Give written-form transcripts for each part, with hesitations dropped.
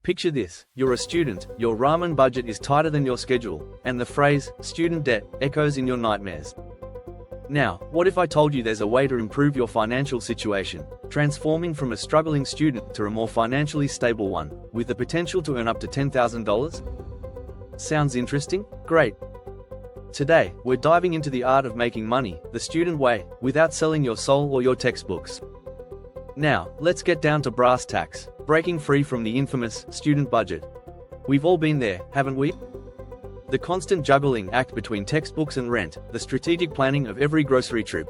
Picture this: you're a student, your ramen budget is tighter than your schedule, and the phrase, student debt, echoes in your nightmares. Now, what if I told you there's a way to improve your financial situation, transforming from a struggling student to a more financially stable one, with the potential to earn up to $10,000? Sounds interesting? Great! Today, we're diving into the art of making money, the student way, without selling your soul or your textbooks. Now, let's get down to brass tacks, breaking free from the infamous student budget. We've all been there, haven't we? The constant juggling act between textbooks and rent, the strategic planning of every grocery trip.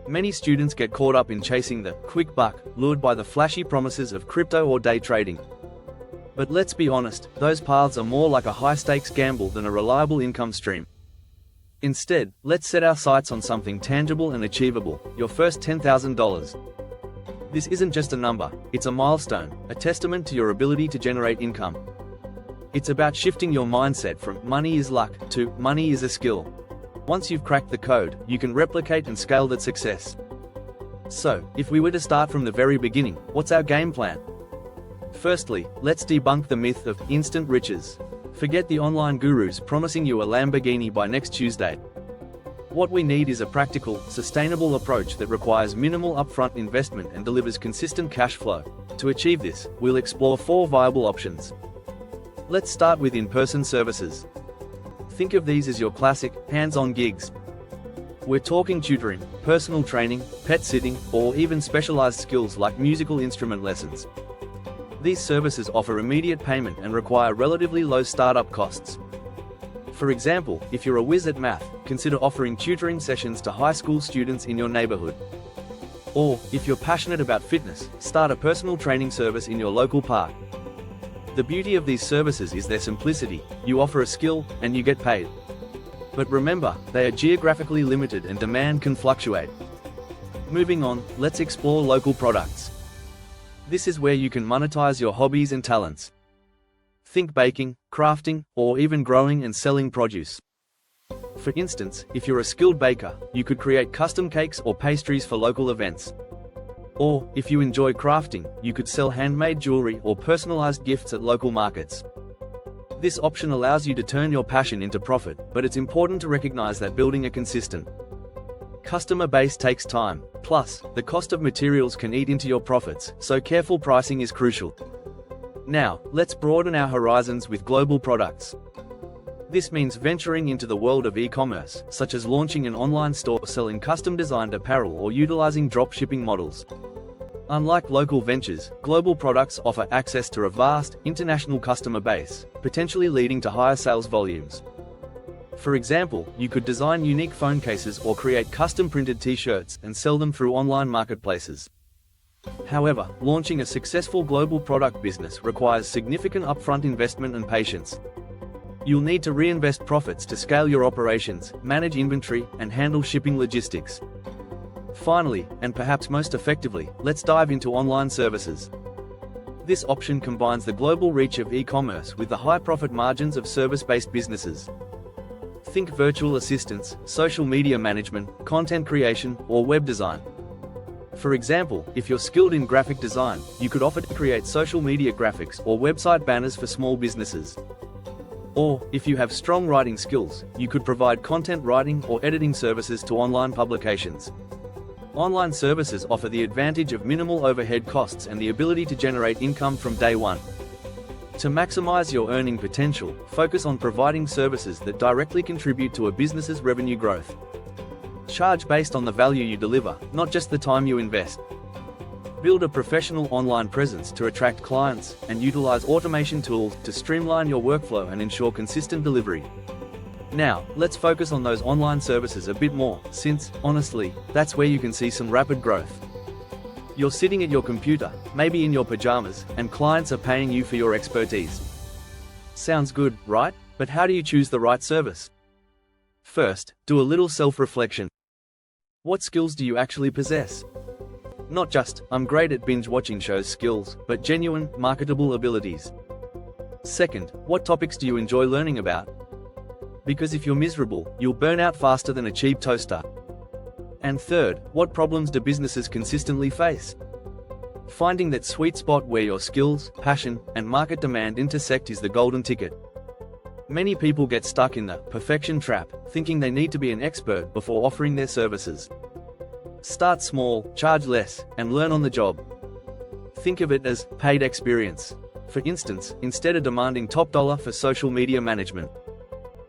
Many students get caught up in chasing the quick buck, lured by the flashy promises of crypto or day trading. But let's be honest, those paths are more like a high-stakes gamble than a reliable income stream. Instead, let's set our sights on something tangible and achievable: your first $10,000. This isn't just a number, it's a milestone, a testament to your ability to generate income. It's about shifting your mindset from money is luck to money is a skill. Once you've cracked the code, you can replicate and scale that success. So, if we were to start from the very beginning, what's our game plan? Firstly, let's debunk the myth of instant riches. Forget the online gurus promising you a Lamborghini by next Tuesday. What we need is a practical, sustainable approach that requires minimal upfront investment and delivers consistent cash flow. To achieve this, we'll explore 4 viable options. Let's start with in-person services. Think of these as your classic, hands-on gigs. We're talking tutoring, personal training, pet sitting, or even specialized skills like musical instrument lessons. These services offer immediate payment and require relatively low startup costs. For example, if you're a whiz at math, consider offering tutoring sessions to high school students in your neighborhood. Or, if you're passionate about fitness, start a personal training service in your local park. The beauty of these services is their simplicity: you offer a skill, and you get paid. But remember, they are geographically limited and demand can fluctuate. Moving on, let's explore local products. This is where you can monetize your hobbies and talents. Think baking, crafting, or even growing and selling produce. For instance, if you're a skilled baker, you could create custom cakes or pastries for local events. Or, if you enjoy crafting, you could sell handmade jewelry or personalized gifts at local markets. This option allows you to turn your passion into profit, but it's important to recognize that building a consistent customer base takes time. Plus, the cost of materials can eat into your profits, so careful pricing is crucial. Now, let's broaden our horizons with global products. This means venturing into the world of e-commerce, such as launching an online store selling custom-designed apparel or utilizing drop-shipping models. Unlike local ventures, global products offer access to a vast, international customer base, potentially leading to higher sales volumes. For example, you could design unique phone cases or create custom-printed t-shirts and sell them through online marketplaces. However, launching a successful global product business requires significant upfront investment and patience. You'll need to reinvest profits to scale your operations, manage inventory, and handle shipping logistics. Finally, and perhaps most effectively, let's dive into online services. This option combines the global reach of e-commerce with the high profit margins of service-based businesses. Think virtual assistants, social media management, content creation, or web design. For example, if you're skilled in graphic design, you could offer to create social media graphics or website banners for small businesses. Or, if you have strong writing skills, you could provide content writing or editing services to online publications. Online services offer the advantage of minimal overhead costs and the ability to generate income from day one. To maximize your earning potential, focus on providing services that directly contribute to a business's revenue growth. Charge based on the value you deliver, not just the time you invest. Build a professional online presence to attract clients, and utilize automation tools to streamline your workflow and ensure consistent delivery. Now, let's focus on those online services a bit more, since, honestly, that's where you can see some rapid growth. You're sitting at your computer, maybe in your pajamas, and clients are paying you for your expertise. Sounds good, right? But how do you choose the right service? First, do a little self-reflection. What skills do you actually possess? Not just, I'm great at binge-watching shows skills, but genuine, marketable abilities. Second, what topics do you enjoy learning about? Because if you're miserable, you'll burn out faster than a cheap toaster. And third, what problems do businesses consistently face? Finding that sweet spot where your skills, passion, and market demand intersect is the golden ticket. Many people get stuck in the perfection trap, thinking they need to be an expert before offering their services. Start small, charge less, and learn on the job. Think of it as paid experience. For instance, instead of demanding top dollar for social media management,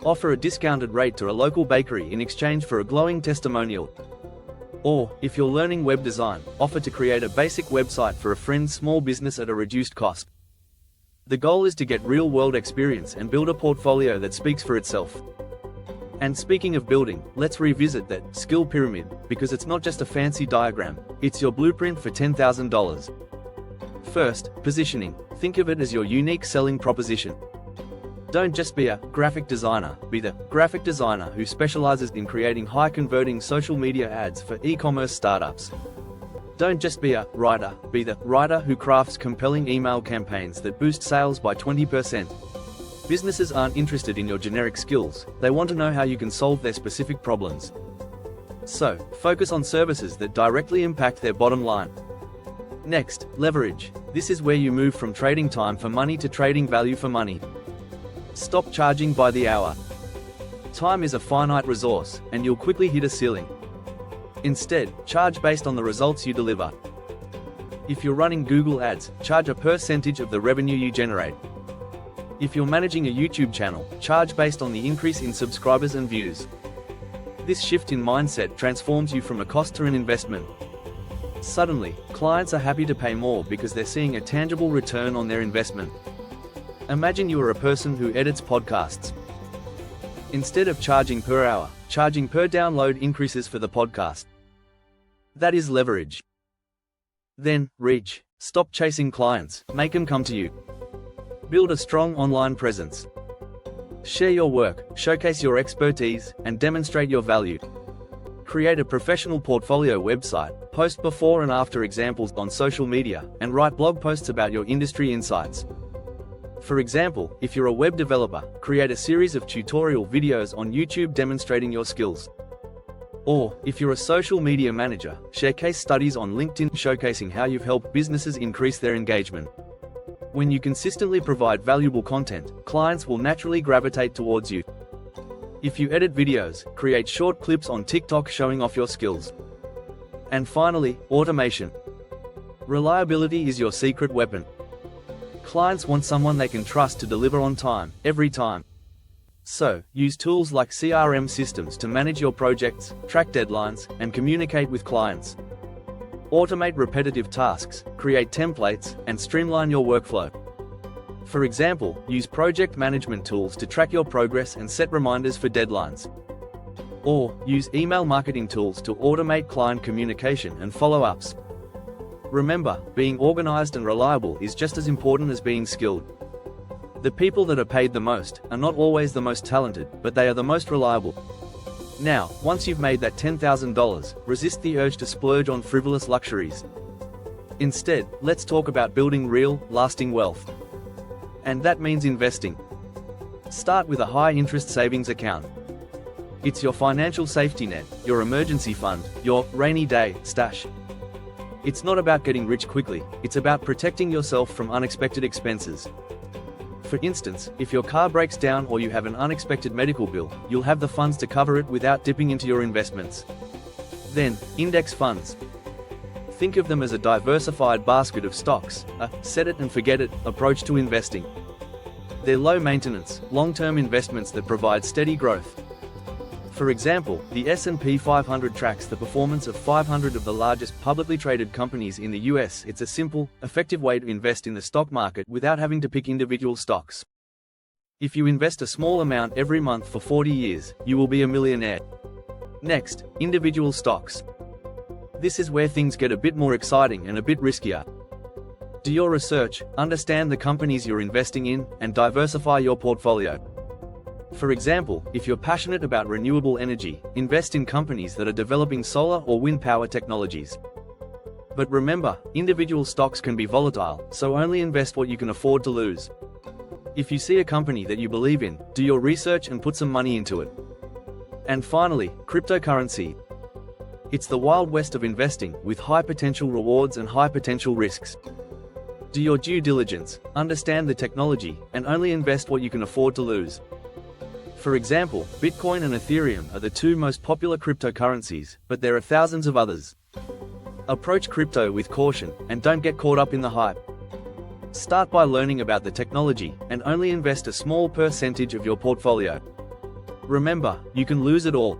offer a discounted rate to a local bakery in exchange for a glowing testimonial. Or, if you're learning web design, offer to create a basic website for a friend's small business at a reduced cost. The goal is to get real-world experience and build a portfolio that speaks for itself. And speaking of building, let's revisit that skill pyramid, because it's not just a fancy diagram, it's your blueprint for $10,000. First, positioning. Think of it as your unique selling proposition. Don't just be a graphic designer, be the graphic designer who specializes in creating high-converting social media ads for e-commerce startups. Don't just be a writer, be the writer who crafts compelling email campaigns that boost sales by 20%. Businesses aren't interested in your generic skills, they want to know how you can solve their specific problems. So, focus on services that directly impact their bottom line. Next, leverage. This is where you move from trading time for money to trading value for money. Stop charging by the hour. Time is a finite resource, and you'll quickly hit a ceiling. Instead, charge based on the results you deliver. If you're running Google Ads, charge a percentage of the revenue you generate. If you're managing a YouTube channel, charge based on the increase in subscribers and views. This shift in mindset transforms you from a cost to an investment. Suddenly, clients are happy to pay more because they're seeing a tangible return on their investment. Imagine you are a person who edits podcasts. Instead of charging per hour, charging per download increases for the podcast. That is leverage. Then, reach. Stop chasing clients, make them come to you. Build a strong online presence. Share your work, showcase your expertise, and demonstrate your value. Create a professional portfolio website, post before and after examples on social media, and write blog posts about your industry insights. For example, if you're a web developer, create a series of tutorial videos on YouTube demonstrating your skills. Or, if you're a social media manager, share case studies on LinkedIn showcasing how you've helped businesses increase their engagement. When you consistently provide valuable content, clients will naturally gravitate towards you. If you edit videos, create short clips on TikTok showing off your skills. And finally, automation. Reliability is your secret weapon. Clients want someone they can trust to deliver on time, every time. So, use tools like CRM systems to manage your projects, track deadlines, and communicate with clients. Automate repetitive tasks, create templates, and streamline your workflow. For example, use project management tools to track your progress and set reminders for deadlines. Or, use email marketing tools to automate client communication and follow-ups. Remember, being organized and reliable is just as important as being skilled. The people that are paid the most are not always the most talented, but they are the most reliable. Now, once you've made that $10,000, resist the urge to splurge on frivolous luxuries. Instead, let's talk about building real, lasting wealth. And that means investing. Start with a high-interest savings account. It's your financial safety net, your emergency fund, your rainy day stash. It's not about getting rich quickly, it's about protecting yourself from unexpected expenses. For instance, if your car breaks down or you have an unexpected medical bill, you'll have the funds to cover it without dipping into your investments. Then, index funds. Think of them as a diversified basket of stocks, a set-it-and-forget-it approach to investing. They're low-maintenance, long-term investments that provide steady growth. For example, the S&P 500 tracks the performance of 500 of the largest publicly traded companies in the US. It's a simple, effective way to invest in the stock market without having to pick individual stocks. If you invest a small amount every month for 40 years, you will be a millionaire. Next, individual stocks. This is where things get a bit more exciting and a bit riskier. Do your research, understand the companies you're investing in, and diversify your portfolio. For example, if you're passionate about renewable energy, invest in companies that are developing solar or wind power technologies. But remember, individual stocks can be volatile, so only invest what you can afford to lose. If you see a company that you believe in, do your research and put some money into it. And finally, cryptocurrency. It's the wild west of investing, with high potential rewards and high potential risks. Do your due diligence, understand the technology, and only invest what you can afford to lose. For example, Bitcoin and Ethereum are the two most popular cryptocurrencies, but there are thousands of others. Approach crypto with caution, and don't get caught up in the hype. Start by learning about the technology, and only invest a small percentage of your portfolio. Remember, you can lose it all.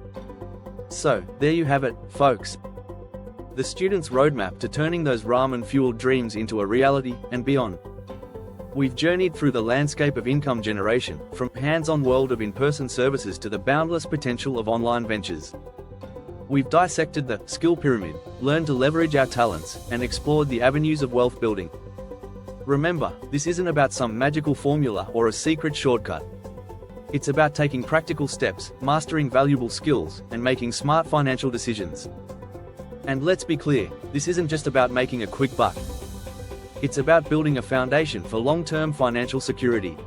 So, there you have it, folks. The student's roadmap to turning those ramen-fueled dreams into a reality, and beyond. We've journeyed through the landscape of income generation, from hands-on world of in-person services to the boundless potential of online ventures. We've dissected the skill pyramid, learned to leverage our talents, and explored the avenues of wealth building. Remember, this isn't about some magical formula or a secret shortcut. It's about taking practical steps, mastering valuable skills, and making smart financial decisions. And let's be clear, this isn't just about making a quick buck. It's about building a foundation for long-term financial security.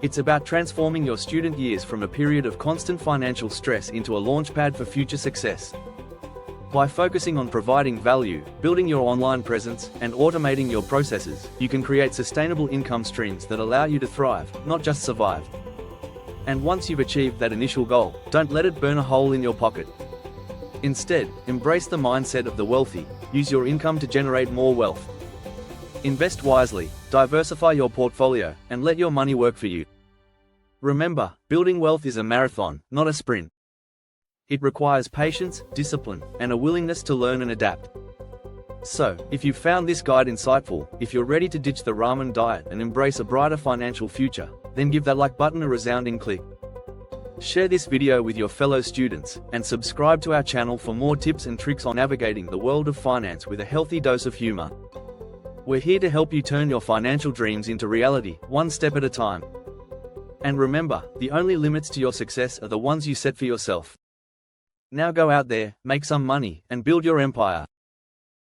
It's about transforming your student years from a period of constant financial stress into a launchpad for future success. By focusing on providing value, building your online presence, and automating your processes, you can create sustainable income streams that allow you to thrive, not just survive. And once you've achieved that initial goal, don't let it burn a hole in your pocket. Instead, embrace the mindset of the wealthy. Use your income to generate more wealth. Invest wisely, diversify your portfolio, and let your money work for you. Remember, building wealth is a marathon, not a sprint. It requires patience, discipline, and a willingness to learn and adapt. So, if you found this guide insightful, if you're ready to ditch the ramen diet and embrace a brighter financial future, then give that like button a resounding click. Share this video with your fellow students, and subscribe to our channel for more tips and tricks on navigating the world of finance with a healthy dose of humor. We're here to help you turn your financial dreams into reality, one step at a time. And remember, the only limits to your success are the ones you set for yourself. Now go out there, make some money, and build your empire.